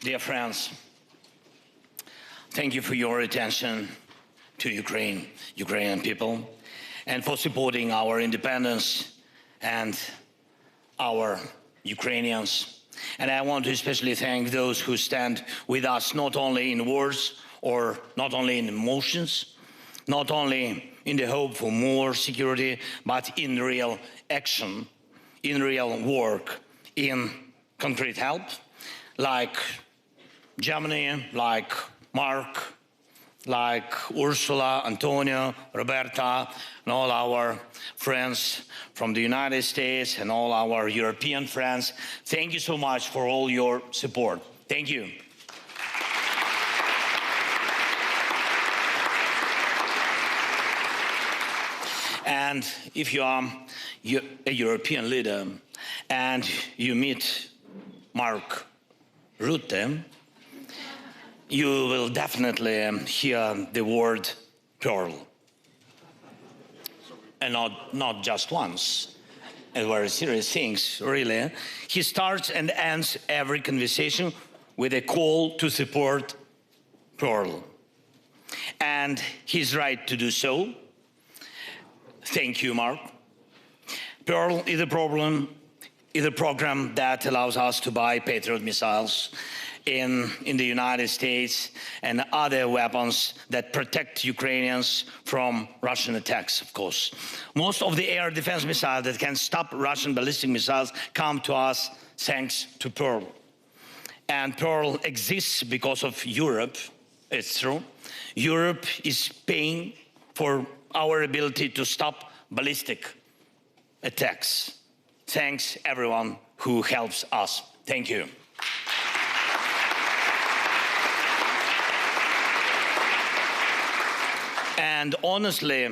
Dear friends, thank you for your attention to Ukrainian people, and for supporting our independence and our Ukrainians. And I want to especially thank those who stand with us, not only in words or not only in emotions, not only in the hope for more security, but in real action, in real work, in concrete help, like Germany, like Mark, like Ursula, Antonio, Roberta, and all our friends from the United States and all our European friends. Thank you so much for all your support. Thank you. And if you are a European leader and you meet Mark Rutte, you will definitely hear the word pearl. And not just once, and very serious things, really. He starts and ends every conversation with a call to support pearl. And he's right to do so. Thank you, Mark. Pearl is a program that allows us to buy Patriot missiles in the United States and other weapons that protect Ukrainians from Russian attacks, of course. Most of the air defense missiles that can stop Russian ballistic missiles come to us thanks to Pearl. And Pearl exists because of Europe, it's true. Europe is paying for our ability to stop ballistic attacks. Thanks everyone who helps us. Thank you. And honestly,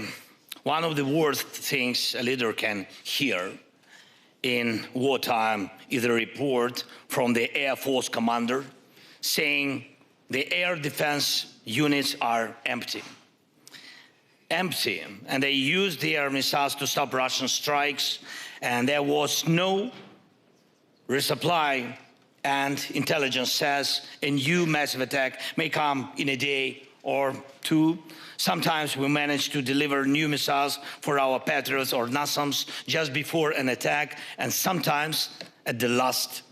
one of the worst things a leader can hear in wartime is a report from the Air Force commander saying the air defense units are empty. Empty, and they used the air missiles to stop Russian strikes, and there was no resupply, and intelligence says a new massive attack may come in a day or two. Sometimes we manage to deliver new missiles for our Patriots or Nasams just before an attack, and sometimes at the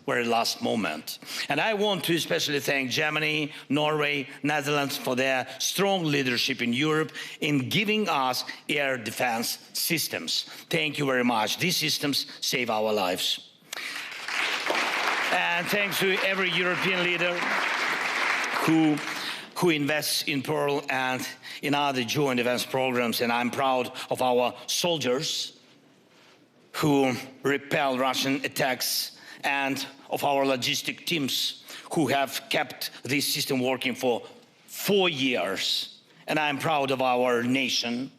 very last moment. And I want to especially thank Germany, Norway, Netherlands for their strong leadership in Europe in giving us air defense systems. Thank you very much. These systems save our lives. And thanks to every European leader who invests in Pearl and in other joint defense programs. And I'm proud of our soldiers who repel Russian attacks and of our logistic teams who have kept this system working for 4 years. And I'm proud of our nation.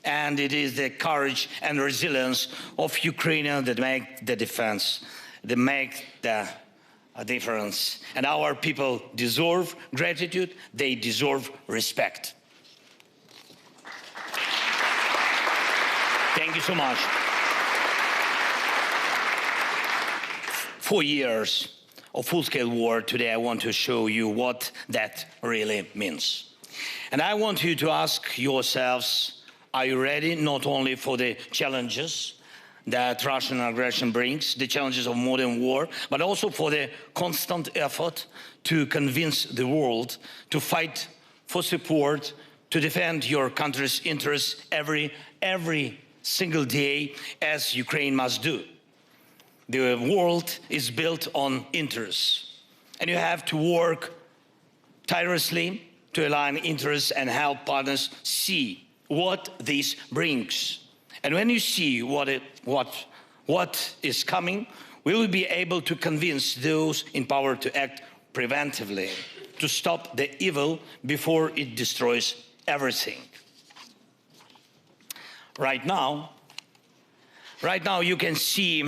And it is the courage and resilience of Ukrainians that make the defense, that make the difference. And our people deserve gratitude, they deserve respect. Thank you so much. 4 years of full-scale war. Today I want to show you what that really means. And I want you to ask yourselves, are you ready not only for the challenges that Russian aggression brings, the challenges of modern war, but also for the constant effort to convince the world to fight for support, to defend your country's interests every single day, as Ukraine must do. The world is built on interests, and you have to work tirelessly to align interests and help partners see what this brings. And when you see what is coming, we will be able to convince those in power to act preventively, to stop the evil before it destroys everything. Right now you can see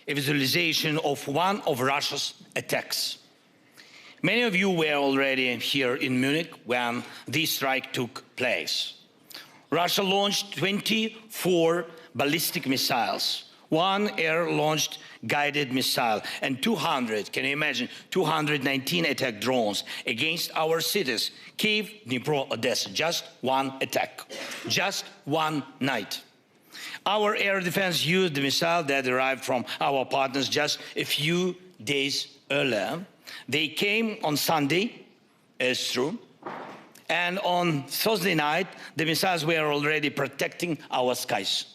a visualization of one of Russia's attacks. Many of you were already here in Munich when this strike took place. Russia launched 24 ballistic missiles, one air-launched guided missile and 200, can you imagine, 219 attack drones against our cities, Kyiv, Dnipro, Odessa. Just one attack, just one night. Our air defense used the missile that arrived from our partners just a few days earlier. They came on Sunday, it's true, and on Thursday night, the missiles were already protecting our skies.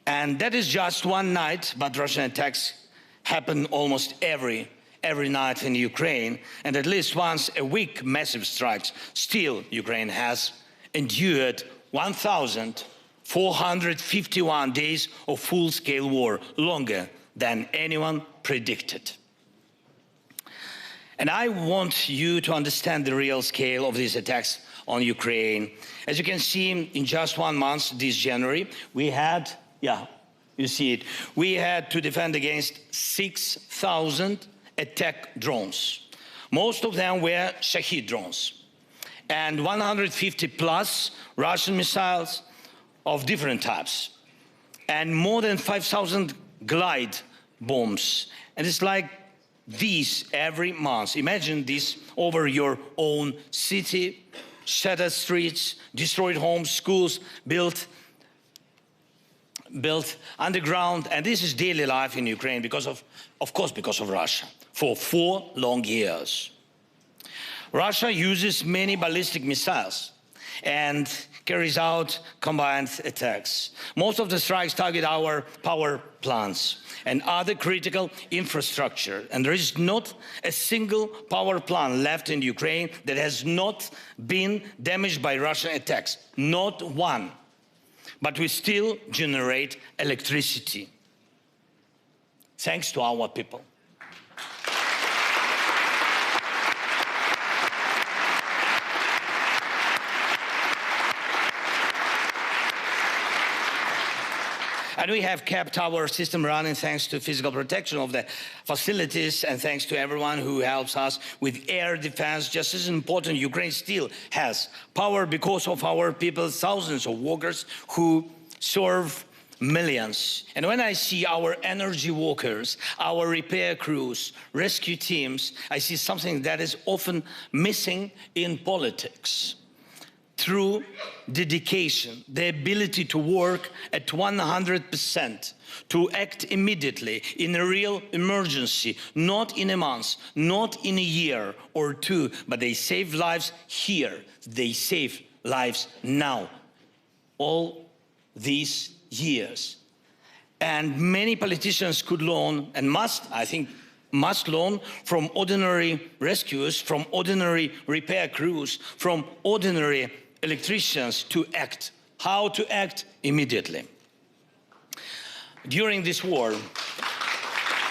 And that is just one night, but Russian attacks happen almost every night in Ukraine, and at least once a week, massive strikes. Still, Ukraine has endured 1,451 days of full-scale war, longer than anyone predicted. And I want you to understand the real scale of these attacks on Ukraine. As you can see, in just 1 month, this January, we had, you see it, we had to defend against 6,000 attack drones. Most of them were Shahed drones, and 150 plus Russian missiles of different types, and more than 5,000 glide bombs. And it's like these every month. Imagine this over your own city, shattered streets, destroyed homes, schools built underground. And this is daily life in Ukraine because of course, because of Russia, for 4 long years. Russia uses many ballistic missiles and carries out combined attacks. Most of the strikes target our power plants and other critical infrastructure. And there is not a single power plant left in Ukraine that has not been damaged by Russian attacks. Not one. But we still generate electricity, thanks to our people. And we have kept our system running thanks to physical protection of the facilities and thanks to everyone who helps us with air defense. Just as important, Ukraine still has power because of our people, thousands of workers who serve millions. And when I see our energy workers, our repair crews, rescue teams, I see something that is often missing in politics. Through dedication, the ability to work at 100%, to act immediately in a real emergency, not in a month, not in a year or two, but they save lives here. They save lives now. All these years. And many politicians could learn and must, I think, must learn from ordinary rescuers, from ordinary repair crews, from ordinary electricians to act, how to act immediately. During this war,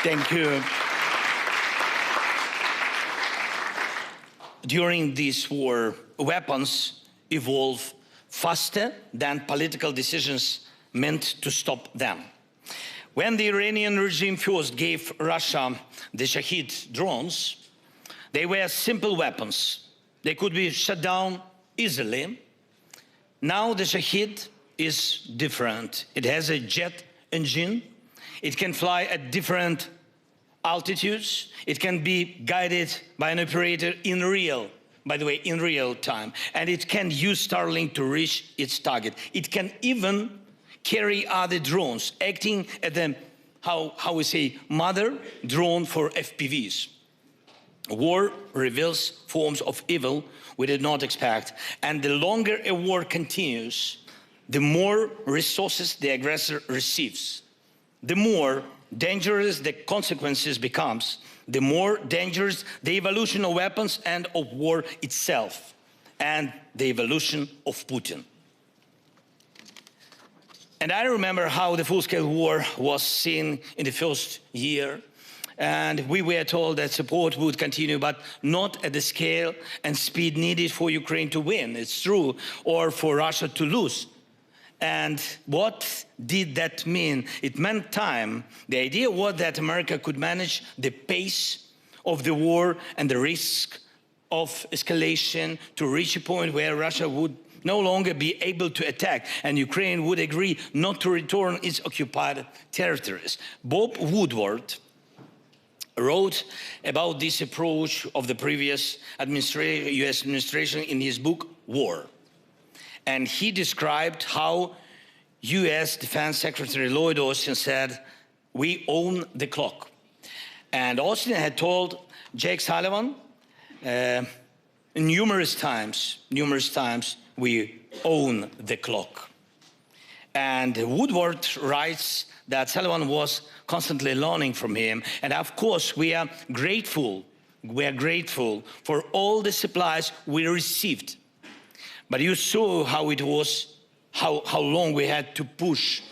thank you. During this war, weapons evolve faster than political decisions meant to stop them. When the Iranian regime first gave Russia the Shahed drones, they were simple weapons. They could be shut down easily. Now the Shahed is different. It has a jet engine. It can fly at different altitudes. It can be guided by an operator in real time. And it can use Starlink to reach its target. It can even carry other drones, acting at the, how we say, mother drone for FPVs. War reveals forms of evil we did not expect. And the longer a war continues, the more resources the aggressor receives. The more dangerous the consequences becomes, the more dangerous the evolution of weapons and of war itself, and the evolution of Putin. And I remember how the full-scale war was seen in the first year. And we were told that support would continue, but not at the scale and speed needed for Ukraine to win, it's true, or for Russia to lose. And what did that mean? It meant time. The idea was that America could manage the pace of the war and the risk of escalation to reach a point where Russia would no longer be able to attack, and Ukraine would agree not to return its occupied territories. Bob Woodward wrote about this approach of the previous US administration in his book, War. And he described how US Defense Secretary Lloyd Austin said, "We own the clock." And Austin had told Jake Sullivan numerous times, we own the clock. And Woodward writes that Sullivan was constantly learning from him. And of course, we are grateful for all the supplies we received. But you saw how it was, how long we had to push,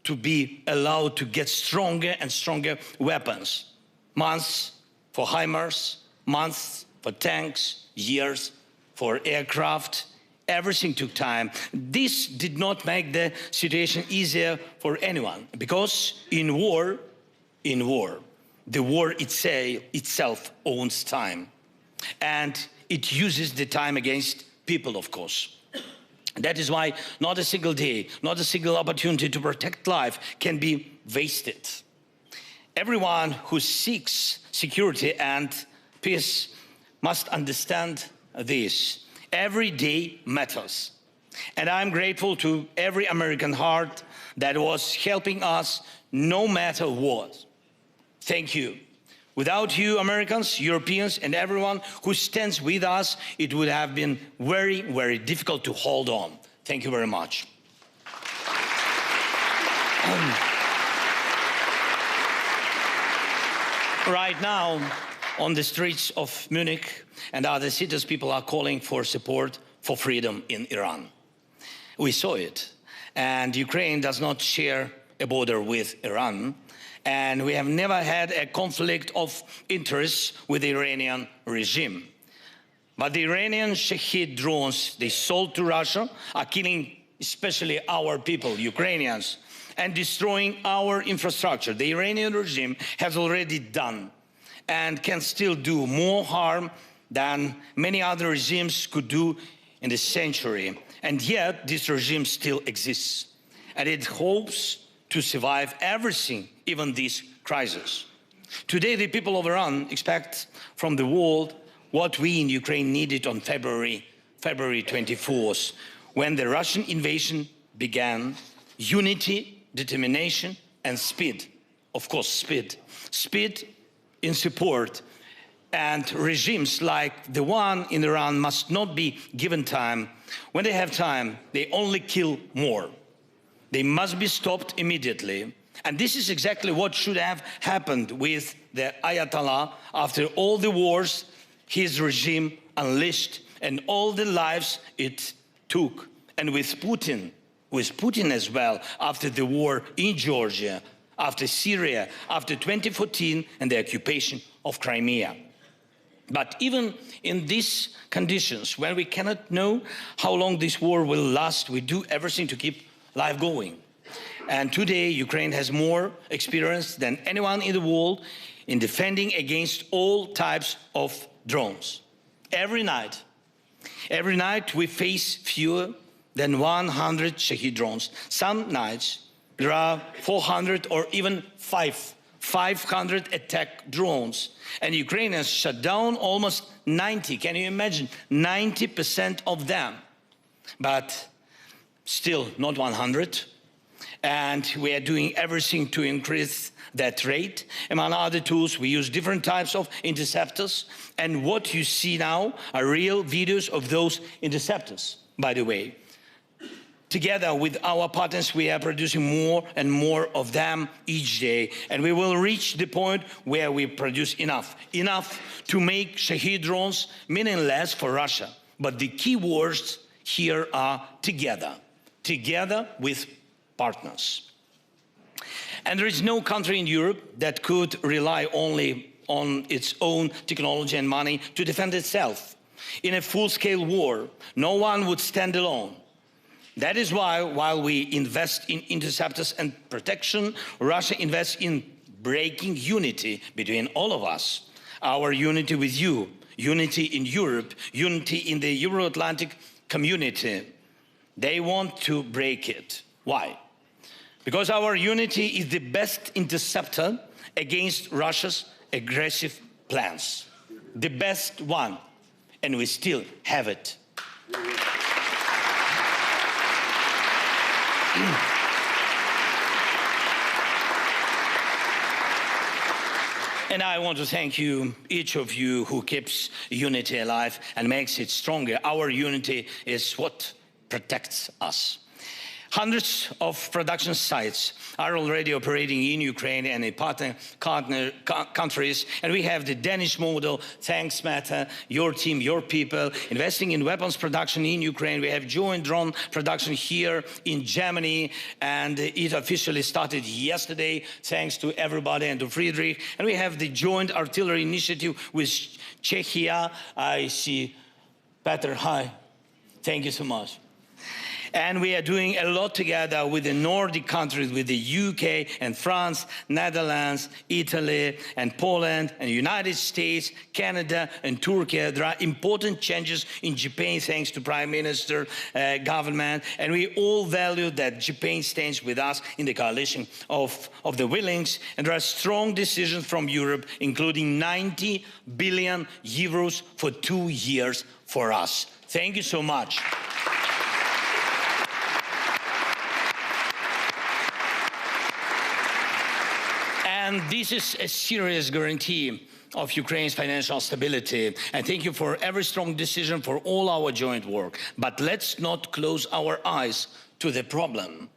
to be allowed to get stronger and stronger weapons. Months for HIMARS, months for tanks, years for aircraft. Everything took time. This did not make the situation easier for anyone, because in war, the war itself owns time. And it uses the time against people, of course. That is why not a single day, not a single opportunity to protect life can be wasted. Everyone who seeks security and peace must understand this. Every day matters. And I'm grateful to every American heart that was helping us no matter what. Thank you. Without you, Americans, Europeans, and everyone who stands with us, it would have been very, very difficult to hold on. Thank you very much. Right now, on the streets of Munich and other cities, people are calling for support for freedom in Iran. We saw it. And Ukraine does not share a border with Iran. And we have never had a conflict of interests with the Iranian regime. But the Iranian Shahed drones they sold to Russia are killing especially our people, Ukrainians, and destroying our infrastructure. The Iranian regime has already done and can still do more harm than many other regimes could do in this century. And yet this regime still exists, and it hopes to survive everything, even this crisis. Today, the people of Iran expect from the world what we in Ukraine needed on February 24th, when the Russian invasion began: unity, determination, and speed. Of course, speed. Speed in support. And regimes like the one in Iran must not be given time. When they have time, they only kill more. They must be stopped immediately. And this is exactly what should have happened with the Ayatollah after all the wars his regime unleashed and all the lives it took. And with Putin as well, after the war in Georgia, after Syria, after 2014 and the occupation of Crimea. But even in these conditions, when we cannot know how long this war will last, we do everything to keep life going. And today, Ukraine has more experience than anyone in the world in defending against all types of drones. Every night we face fewer than 100 Shahed drones. Some nights there are 400 or even 500 attack drones. And Ukrainians shut down almost 90. Can you imagine? 90% of them. But still not 100. And we are doing everything to increase that rate. Among other tools, we use different types of interceptors. And what you see now are real videos of those interceptors, by the way. Together with our partners, we are producing more and more of them each day. And we will reach the point where we produce enough to make Shahed drones meaningless for Russia. But the key words here are together with partners. And there is no country in Europe that could rely only on its own technology and money to defend itself. In a full-scale war, no one would stand alone. That is why, while we invest in interceptors and protection, Russia invests in breaking unity between all of us. our unity with you, unity in Europe, unity in the Euro-Atlantic community. They want to break it. Why? Because our unity is the best interceptor against Russia's aggressive plans. The best one, and we still have it. And I want to thank you, each of you who keeps unity alive and makes it stronger. Our unity is what protects us. Hundreds of production sites are already operating in Ukraine and in partner countries, and we have the Danish model. Thanks, Meta, your team, your people, investing in weapons production in Ukraine. We have joint drone production here in Germany, and it officially started yesterday, thanks to everybody and to Friedrich. And we have the joint artillery initiative with Czechia. I see Peter, hi. Thank you so much. And we are doing a lot together with the Nordic countries, with the UK and France, Netherlands, Italy and Poland and United States, Canada and Turkey. There are important changes in Japan thanks to Prime Minister, government, and we all value that Japan stands with us in the coalition of the willings. And there are strong decisions from Europe, including 90 billion euros for 2 years for us. Thank you so much. And this is a serious guarantee of Ukraine's financial stability. And thank you for every strong decision for all our joint work. But let's not close our eyes to the problem.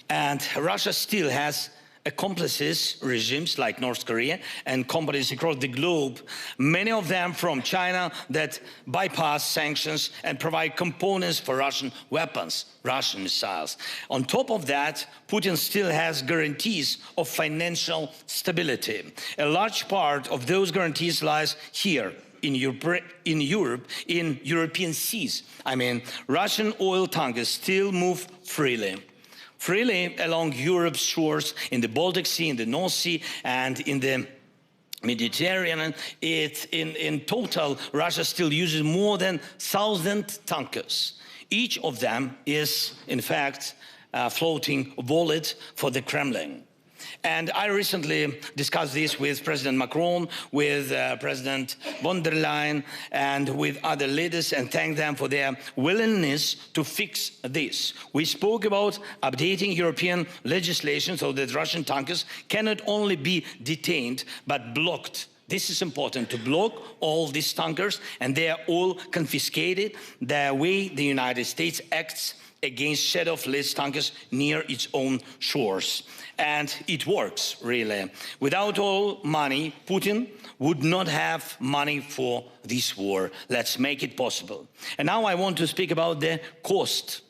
And Russia still has accomplices, regimes like North Korea and companies across the globe, many of them from China, that bypass sanctions and provide components for Russian weapons, Russian missiles. On top of that, Putin still has guarantees of financial stability. A large part of those guarantees lies here in Europe, in European seas. I mean, Russian oil tankers still move freely along Europe's shores, in the Baltic Sea, in the North Sea, and in the Mediterranean. In total, Russia still uses more than 1,000 tankers. Each of them is, in fact, a floating wallet for the Kremlin. And I recently discussed this with President Macron, with President von der Leyen, and with other leaders, and thanked them for their willingness to fix this. We spoke about updating European legislation so that Russian tankers can not only be detained, but blocked. This is important, to block all these tankers, and they are all confiscated, the way the United States acts against shadow-less tankers near its own shores. And it works, really. Without all money, Putin would not have money for this war. Let's make it possible. And now I want to speak about the cost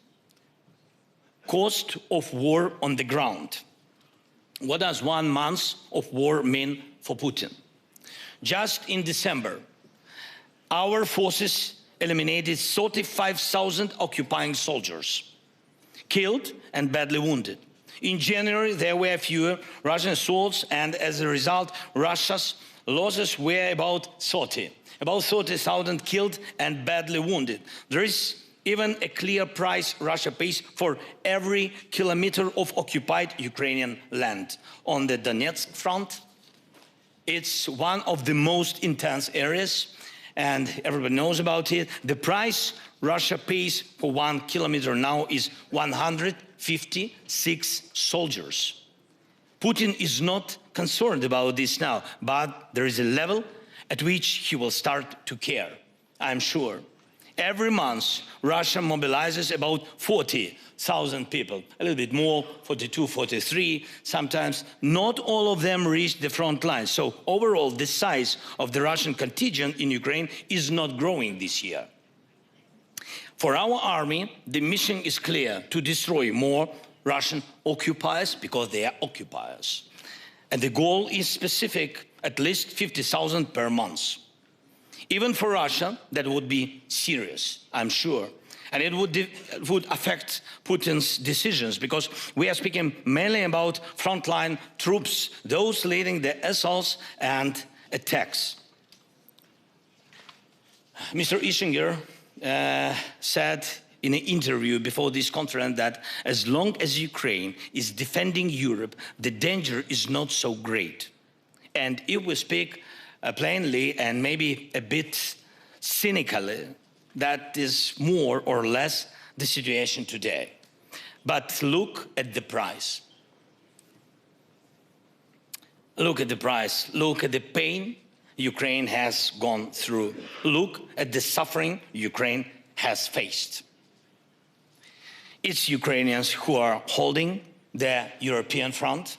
of war on the ground. What does 1 month of war mean for Putin? Just in December, our forces eliminated 35,000 occupying soldiers, killed and badly wounded. In January, there were fewer Russian assaults, and as a result, Russia's losses were about 30,000 killed and badly wounded. There is even a clear price Russia pays for every kilometer of occupied Ukrainian land. On the Donetsk front, it's one of the most intense areas, and everybody knows about it. The price Russia pays for 1 kilometer now is 156 soldiers. Putin is not concerned about this now, but there is a level at which he will start to care, I'm sure. Every month, Russia mobilizes about 40,000 people, a little bit more, 42, 43 sometimes. Not all of them reach the front line. So overall, the size of the Russian contingent in Ukraine is not growing this year. For our army, the mission is clear: to destroy more Russian occupiers, because they are occupiers. And the goal is specific, at least 50,000 per month. Even for Russia, that would be serious, I'm sure. And it would affect Putin's decisions, because we are speaking mainly about frontline troops, those leading the assaults and attacks. Mr. Ischinger said in an interview before this conference that as long as Ukraine is defending Europe, the danger is not so great. And if we speak plainly and maybe a bit cynically, that is more or less the situation today. But look at the price. Look at the price. Look at the pain Ukraine has gone through. Look at the suffering Ukraine has faced. It's Ukrainians who are holding the European front.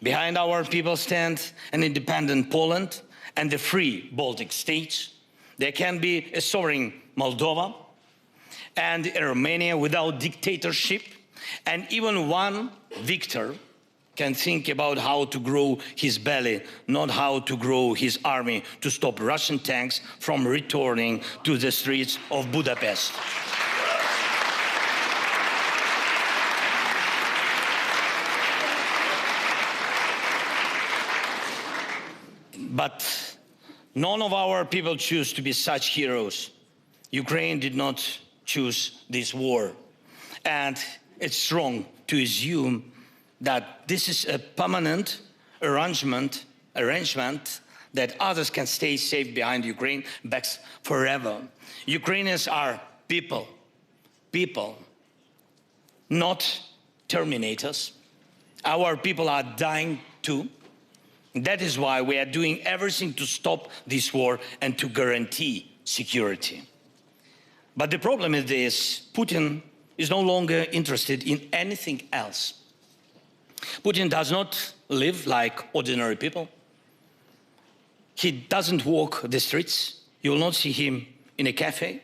Behind our people stand an independent Poland and the free Baltic states. There can be a sovereign Moldova and a Romania without dictatorship. And even one victor can think about how to grow his belly, not how to grow his army to stop Russian tanks from returning to the streets of Budapest. But none of our people choose to be such heroes. Ukraine did not choose this war. And it's wrong to assume that this is a permanent arrangement that others can stay safe behind Ukraine backs forever. Ukrainians are people, not terminators. Our people are dying too. That is why we are doing everything to stop this war and to guarantee security. But the problem is this: Putin is no longer interested in anything else. Putin does not live like ordinary people. He doesn't walk the streets. You will not see him in a cafe.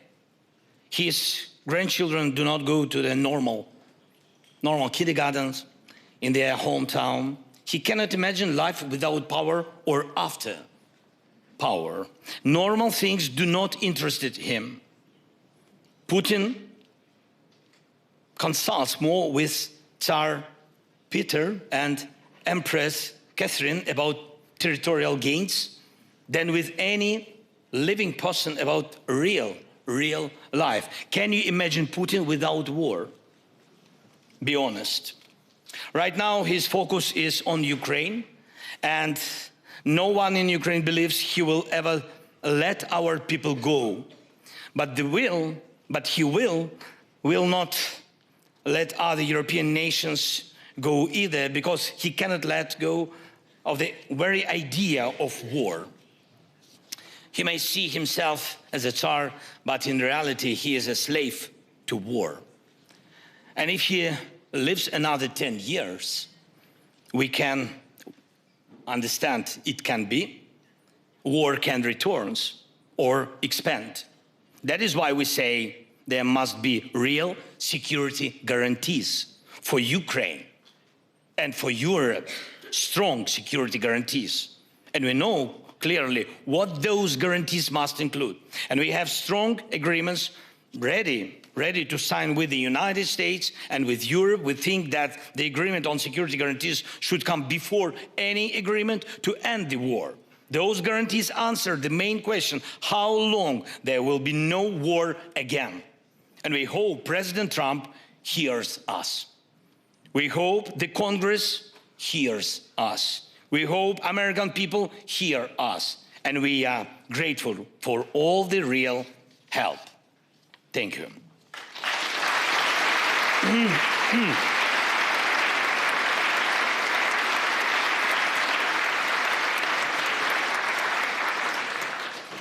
His grandchildren do not go to the normal kindergartens in their hometown. He cannot imagine life without power or after power. Normal things do not interest him. Putin consults more with Tsar Peter and Empress Catherine about territorial gains than with any living person about real life. Can you imagine Putin without war? Be honest. Right now, his focus is on Ukraine, and no one in Ukraine believes he will ever let our people go. But he will not let other European nations go either, because he cannot let go of the very idea of war. He may see himself as a Tsar, but in reality, he is a slave to war. And if he lives another 10 years, we can understand it can be war can return or expand. That is why we say there must be real security guarantees for Ukraine and for Europe, strong security guarantees. And we know clearly what those guarantees must include. And we have strong agreements ready to sign with the United States and with Europe. We think that the agreement on security guarantees should come before any agreement to end the war. Those guarantees answer the main question: how long there will be no war again? And we hope President Trump hears us. We hope the Congress hears us. We hope American people hear us. And we are grateful for all the real help. Thank you.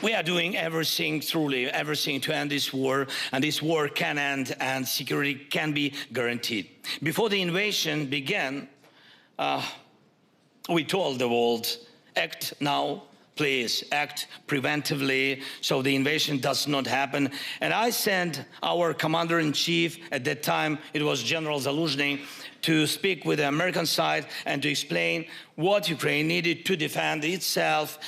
We are doing everything, truly everything, to end this war, and this war can end and security can be guaranteed. Before the invasion began, we told the world, act now, please act preventively so the invasion does not happen. And I sent our commander-in-chief, at that time it was General Zelenskyy, to speak with the American side and to explain what Ukraine needed to defend itself.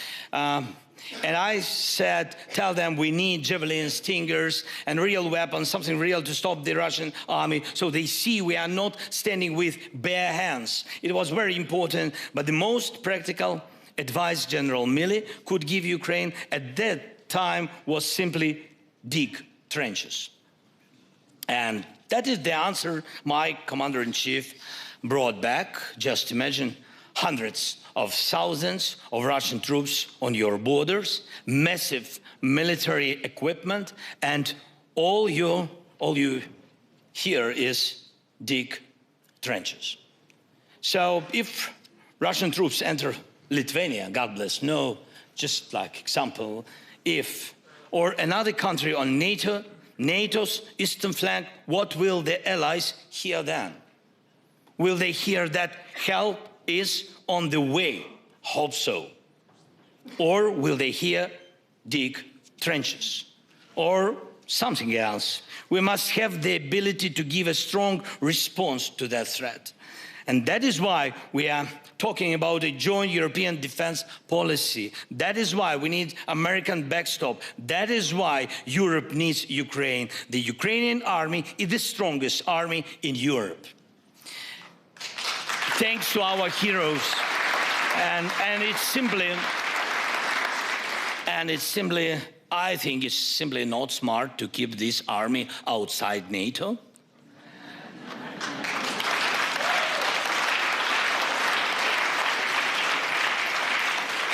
And I said, tell them we need javelins, stingers, and real weapons, something real to stop the Russian army, so they see we are not standing with bare hands. It was very important, but the most practical advice General Milley could give Ukraine at that time was simply dig trenches. And that is the answer my commander-in-chief brought back. Just imagine hundreds of thousands of Russian troops on your borders, massive military equipment, and all you hear is dig trenches. So if Russian troops enter Lithuania, God bless, no, just like example, or another country on NATO's eastern flank, what will the allies hear then? Will they hear that help is on the way? Hope so. Or will they hear dig trenches? Or something else? We must have the ability to give a strong response to that threat. And that is why we are talking about a joint European defense policy. That is why we need American backstop. That is why Europe needs Ukraine. The Ukrainian army is the strongest army in Europe. Thanks to our heroes. And it's simply, I think it's simply not smart to keep this army outside NATO.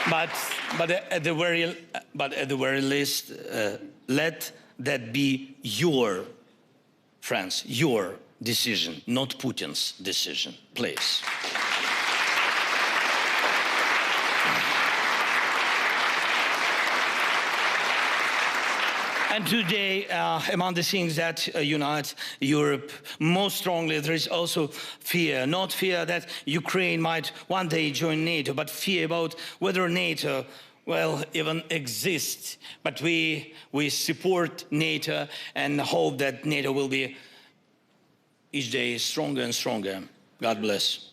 But at the very least, let that be your, friends, your decision, not Putin's decision, please. And today, among the things that unite Europe most strongly, there is also fear. Not fear that Ukraine might one day join NATO, but fear about whether NATO will even exist. But we support NATO and hope that NATO will be each day stronger and stronger. God bless.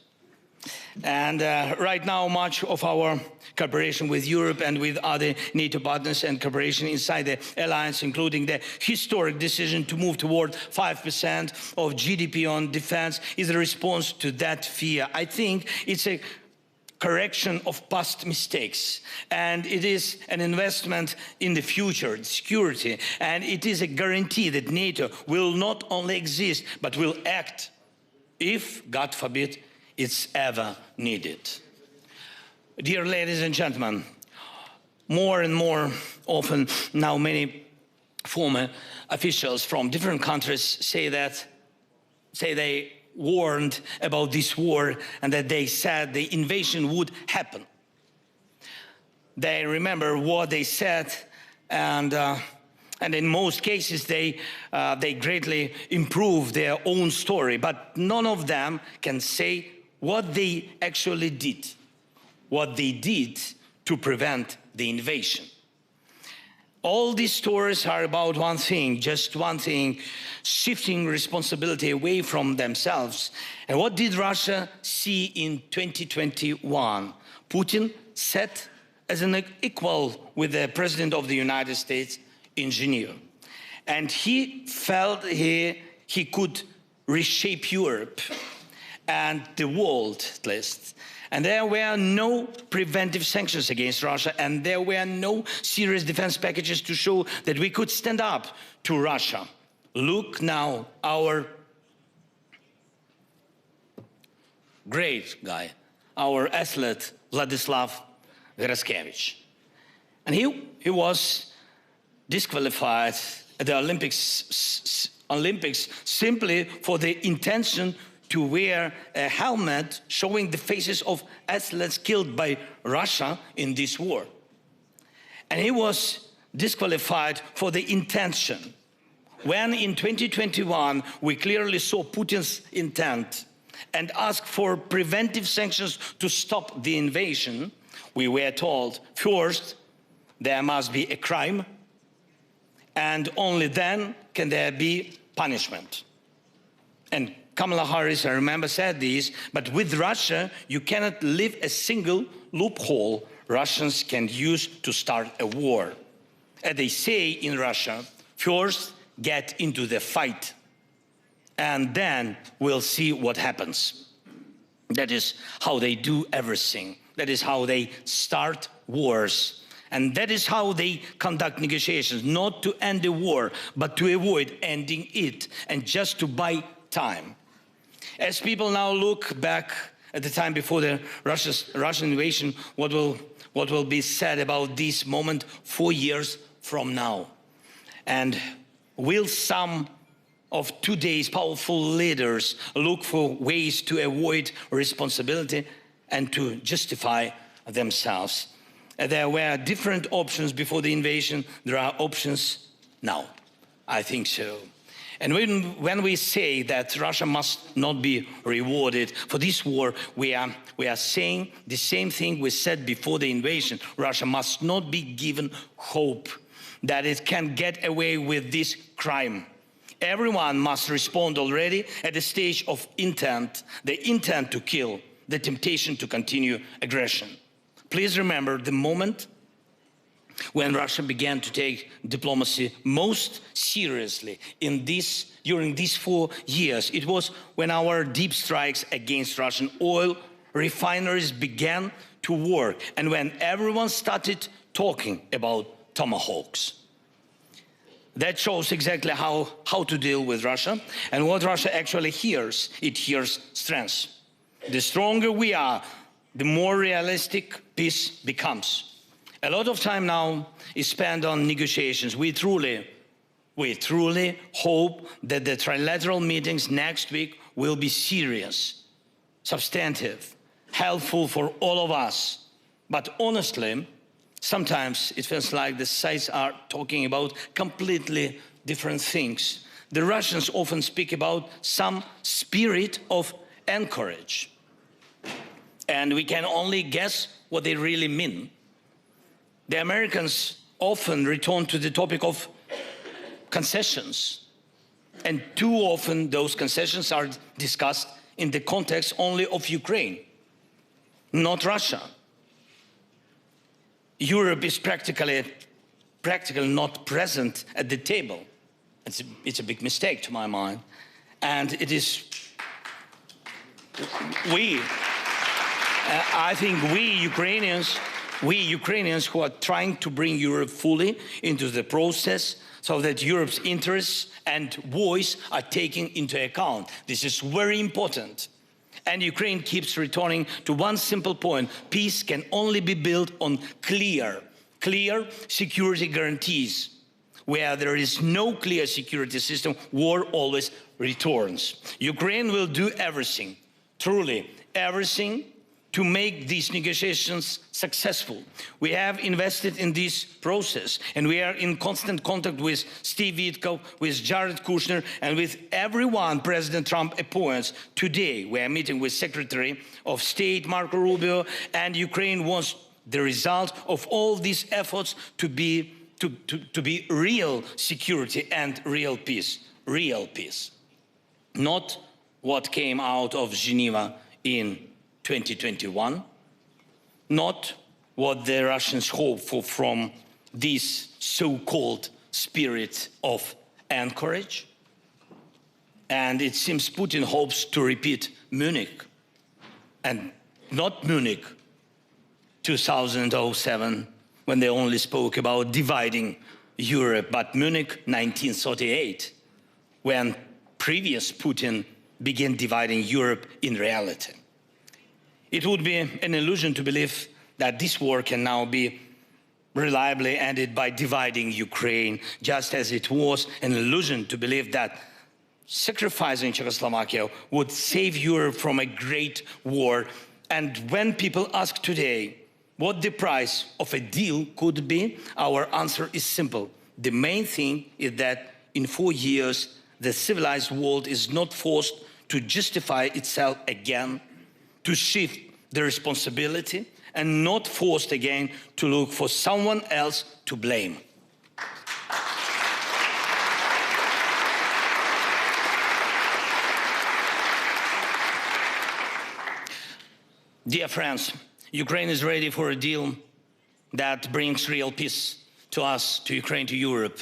And right now, much of our cooperation with Europe and with other NATO partners and cooperation inside the alliance, including the historic decision to move toward 5% of GDP on defense, is a response to that fear. I think it's a correction of past mistakes, and it is an investment in the future, security, and it is a guarantee that NATO will not only exist, but will act if, God forbid, it's ever needed. Dear ladies and gentlemen, more and more often now many former officials from different countries say they warned about this war and that they said the invasion would happen. They remember what they said, and in most cases they greatly improve their own story, but none of them can say what they actually did, what they did to prevent the invasion. All these stories are about one thing, just one thing, shifting responsibility away from themselves. And what did Russia see in 2021? Putin sat as an equal with the President of the United States in Geneva. And he felt he could reshape Europe and the world at least. And there were no preventive sanctions against Russia, and there were no serious defense packages to show that we could stand up to Russia. Look now, our great guy, our athlete, Vladislav Graskevich. And he was disqualified at the Olympics simply for the intention to wear a helmet showing the faces of athletes killed by Russia in this war. And he was disqualified for the intention. When in 2021 we clearly saw Putin's intent and asked for preventive sanctions to stop the invasion, we were told, first, there must be a crime, and only then can there be punishment. And Kamala Harris, I remember, said this, but with Russia, you cannot leave a single loophole Russians can use to start a war. As they say in Russia, first get into the fight, and then we'll see what happens. That is how they do everything. That is how they start wars. And that is how they conduct negotiations, not to end the war, but to avoid ending it and just to buy time. As people now look back at the time before the Russian invasion, what will be said about this moment 4 years from now? And will some of today's powerful leaders look for ways to avoid responsibility and to justify themselves? There were different options before the invasion. There are options now. I think so. And when we say that Russia must not be rewarded for this war, we are saying the same thing we said before the invasion. Russia must not be given hope that it can get away with this crime. Everyone must respond already at the stage of intent, the intent to kill, the temptation to continue aggression. Please remember the moment when Russia began to take diplomacy most seriously during these 4 years. It was when our deep strikes against Russian oil refineries began to work and when everyone started talking about tomahawks. That shows exactly how to deal with Russia and what Russia actually hears. It hears strength. The stronger we are, the more realistic peace becomes. A lot of time now is spent on negotiations. We truly hope that the trilateral meetings next week will be serious, substantive, helpful for all of us. But honestly, sometimes it feels like the sides are talking about completely different things. The Russians often speak about some spirit of anchorage. And we can only guess what they really mean. The Americans often return to the topic of concessions. And too often those concessions are discussed in the context only of Ukraine, not Russia. Europe is practically not present at the table. It's a big mistake to my mind. And it is, I think we Ukrainians who are trying to bring Europe fully into the process so that Europe's interests and voice are taken into account. This is very important. And Ukraine keeps returning to one simple point. Peace can only be built on clear security guarantees. Where there is no clear security system, war always returns. Ukraine will do everything, truly everything, to make these negotiations successful. We have invested in this process, and we are in constant contact with Steve Witkoff, with Jared Kushner, and with everyone President Trump appoints. Today, we are meeting with Secretary of State Marco Rubio, and Ukraine wants the result of all these efforts to be real security and real peace. Real peace. Not what came out of Geneva in 2021, not what the Russians hope for from this so-called spirit of anchorage. And it seems Putin hopes to repeat Munich, and not Munich 2007, when they only spoke about dividing Europe, but Munich 1938, when previous Putin began dividing Europe in reality. It would be an illusion to believe that this war can now be reliably ended by dividing Ukraine, just as it was an illusion to believe that sacrificing Czechoslovakia would save Europe from a great war. And when people ask today what the price of a deal could be, our answer is simple. The main thing is that in 4 years, the civilized world is not forced to justify itself again, to shift the responsibility, and not forced again to look for someone else to blame. Dear friends, Ukraine is ready for a deal that brings real peace to us, to Ukraine, to Europe.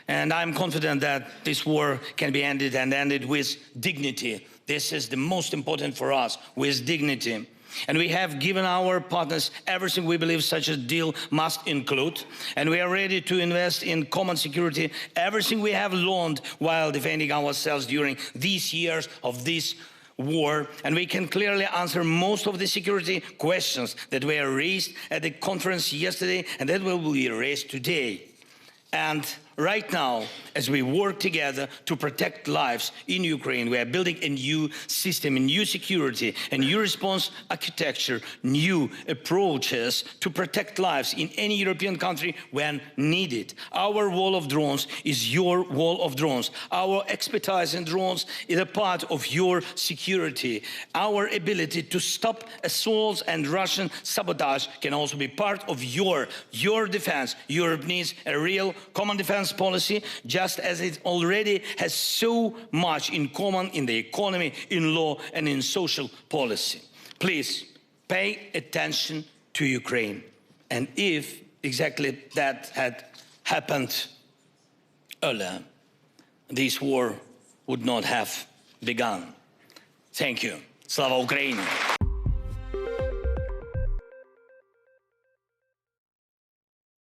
And I'm confident that this war can be ended, and ended with dignity. This is the most important for us, with dignity. And we have given our partners everything we believe such a deal must include. And we are ready to invest in common security, everything we have learned while defending ourselves during these years of this war. And we can clearly answer most of the security questions that were raised at the conference yesterday and that will be raised today. And right now, as we work together to protect lives in Ukraine, we are building a new system, a new security, a new response architecture, new approaches to protect lives in any European country when needed. Our wall of drones is your wall of drones. Our expertise in drones is a part of your security. Our ability to stop assaults and Russian sabotage can also be part of your defense. Europe needs a real common defense policy, just as it already has so much in common in the economy, in law and in social policy. Please pay attention to Ukraine. And if exactly that had happened earlier, this war would not have begun. Thank you. Slava Ukraini!